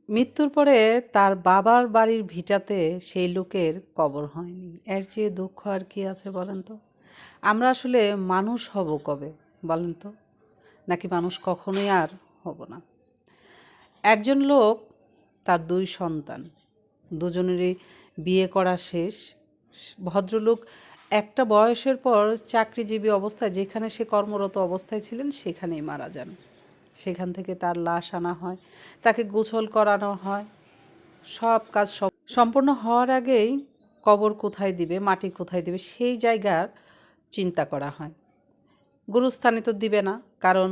মৃত্যুর পরে তার বাবার বাড়ির ভিটাতে সেই লোকের কবর হয়নি। এর চেয়ে দুঃখ আর কি আছে বলেন তো? আমরা আসলে মানুষ হব কবে বলেন তো? নাকি মানুষ কখনোই আর হব না? একজন লোক, তার 2 সন্তান, দুজনেরই বিয়ে করা শেষ। ভদ্রলোক একটা বয়সের পর চাকরিজীবী অবস্থায়, যেখানে সে কর্মরত অবস্থায় ছিলেন সেখানেই মারা যান। সেখান থেকে তার লাশ আনা হয়, তাকে গোসল করানো হয়। সব কাজ সম্পূর্ণ হওয়ার আগেই কবর কোথায় দিবে, মাটি কোথায় দিবে সেই জায়গার চিন্তা করা হয়। গুরুস্থানে তো দিবে না, কারণ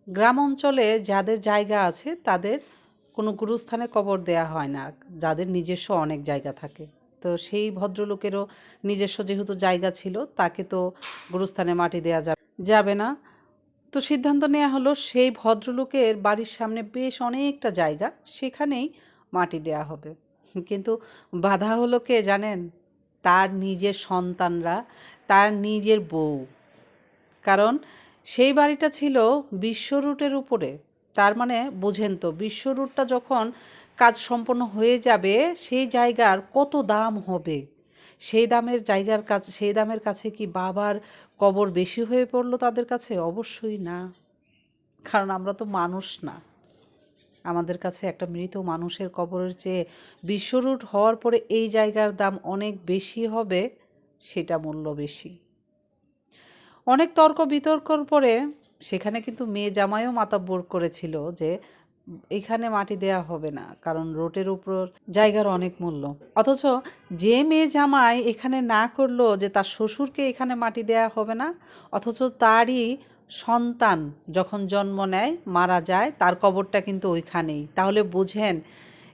গ্রাম অঞ্চলে যাদের জায়গা আছে তাদের কোনো গুরুস্থানে কবর দেয়া হয় না, যাদের নিজস্ব অনেক জায়গা থাকে। তো সেই ভদ্রলোকেরও নিজস্ব যেহেতু জায়গা ছিল, তাকে তো গুরুস্থানে মাটি দেয়া যাবে না। তো সিদ্ধান্ত নেওয়া হলো সেই ভদ্রলোকের বাড়ির সামনে বেশ অনেকটা জায়গা, সেখানেই মাটি দেয়া হবে। কিন্তু বাধা হলো কে জানেন? তার নিজের সন্তানরা, তার নিজের বউ। কারণ সেই বাড়িটা ছিল বিশ্ব রুটের উপরে। তার মানে বোঝেন তো, বিশ্ব রুটটা যখন কাজ সম্পন্ন হয়ে যাবে সেই জায়গার কত দাম হবে। সেই দামের কাছে কি বাবার কবর বেশি হয়ে পড়লো তাদের কাছে? অবশ্যই না, কারণ আমরা তো মানুষ না। আমাদের কাছে একটা মৃত মানুষের কবরের চেয়ে বিশ্ব রুট হওয়ার পরে এই জায়গার দাম অনেক বেশি হবে, সেটা মূল্য বেশি। অনেক তর্ক বিতর্কর পরে সেখানে কিন্তু মেয়ে জামাইও মাতাব্বর করেছিল যে এখানে মাটি দেয়া হবে না, কারণ রোডের উপর জায়গার অনেক মূল্য। অথচ যে মেয়ে জামাই এখানে না করলো যে তার শ্বশুরকে এখানে মাটি দেয়া হবে না, অথচ তারই সন্তান যখন জন্ম নেয়, মারা যায়, তার কবরটা কিন্তু ওইখানেই। তাহলে বুঝেন,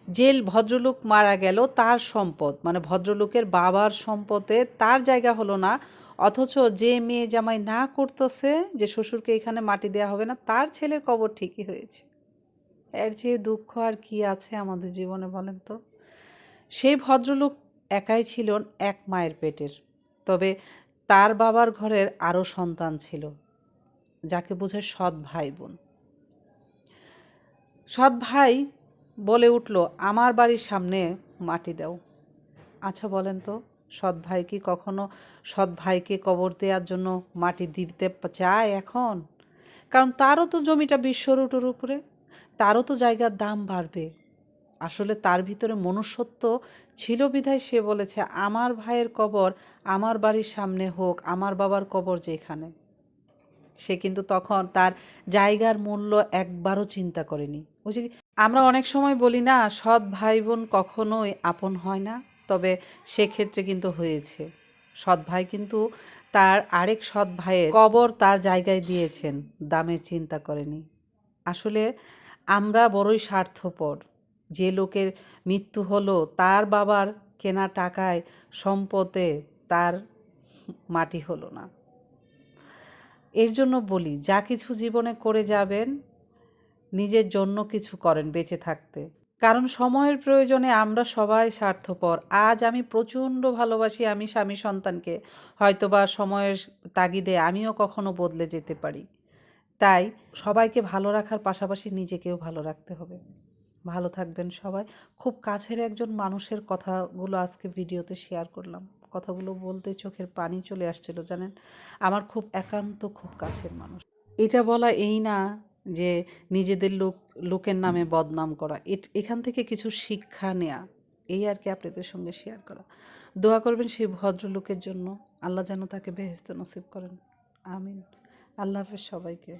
যে ভদ্রলোক মারা গেল তার সম্পদ, মানে ভদ্রলোকের বাবার সম্পদে তার জায়গা হলো না, অথচ যে মেয়ে জামাই না করতেছে যে শ্বশুরকে এখানে মাটি দেওয়া হবে না, তার ছেলের কবর ঠিকই হয়েছে। এর চেয়ে দুঃখ আর কি আছে আমাদের জীবনে বলেন তো? সেই ভদ্রলোক একাই ছিলেন এক মায়ের পেটের, তবে তার বাবার ঘরের আরও সন্তান ছিল, যাকে বোঝে সৎ ভাই বোন। সৎ ভাই বলে উঠল, আমার বাড়ির সামনে মাটি দাও। আচ্ছা বলেন তো, সৎ ভাই কি কখনো সৎ ভাইকে কবর দেওয়ার জন্য মাটি দিতে চায় এখন? কারণ তারও তো জমিটা বিশ্ব রুটের উপরে, তারও তো জায়গার দাম বাড়বে। আসলে তার ভিতরে মনুষ্যত্ব ছিল বিধায় সে বলেছে, আমার ভাইয়ের কবর আমার বাড়ির সামনে হোক, আমার বাবার কবর যেখানে। সে কিন্তু তখন তার জায়গার মূল্য একবারও চিন্তা করেনি। ওই যে আমরা অনেক সময় বলি না, সৎ ভাই বোন কখনোই আপন হয় না, তবে সেক্ষেত্রে কিন্তু হয়েছে। সৎ ভাই কিন্তু তার আরেক সৎ ভাইয়ের কবর তার জায়গায় দিয়েছেন, দামের চিন্তা করেনি। আসলে আমরা বড়ই স্বার্থপর। যে লোকের মৃত্যু হলো, তার বাবার কেনা টাকায় সম্পদে তার মাটি হলো না। এর জন্য বলি, যা কিছু জীবনে করে যাবেন, নিজের জন্য কিছু করেন বেঁচে থাকতে। কারণ সময়ের প্রয়োজনে আমরা সবাই স্বার্থপর। আজ আমি প্রচণ্ড ভালোবাসি আমি স্বামী সন্তানকে, হয়তোবা সময়ের তাগিদে আমিও কখনো বদলে যেতে পারি। তাই সবাইকে ভালো রাখার পাশাপাশি নিজেকেও ভালো রাখতে হবে। ভালো থাকবেন সবাই। খুব কাছের একজন মানুষের কথাগুলো আজকে ভিডিওতে শেয়ার করলাম। কথাগুলো বলতে চোখের পানি চলে আসছিল জানেন। আমার খুব একান্ত খুব কাছের মানুষ। এটা বলা এই না যে নিজেদের লোকের নামে বদনাম করা, এখান থেকে কিছু শিক্ষা নেয়া, এই আর কি আপনাদের সঙ্গে শেয়ার করা। দোয়া করবেন সেই ভদ্রলোকের জন্য, আল্লাহ যেন তাকে বেহেশত নসিব করেন। আমিন। আল্লাহ হাফেজ সবাইকে।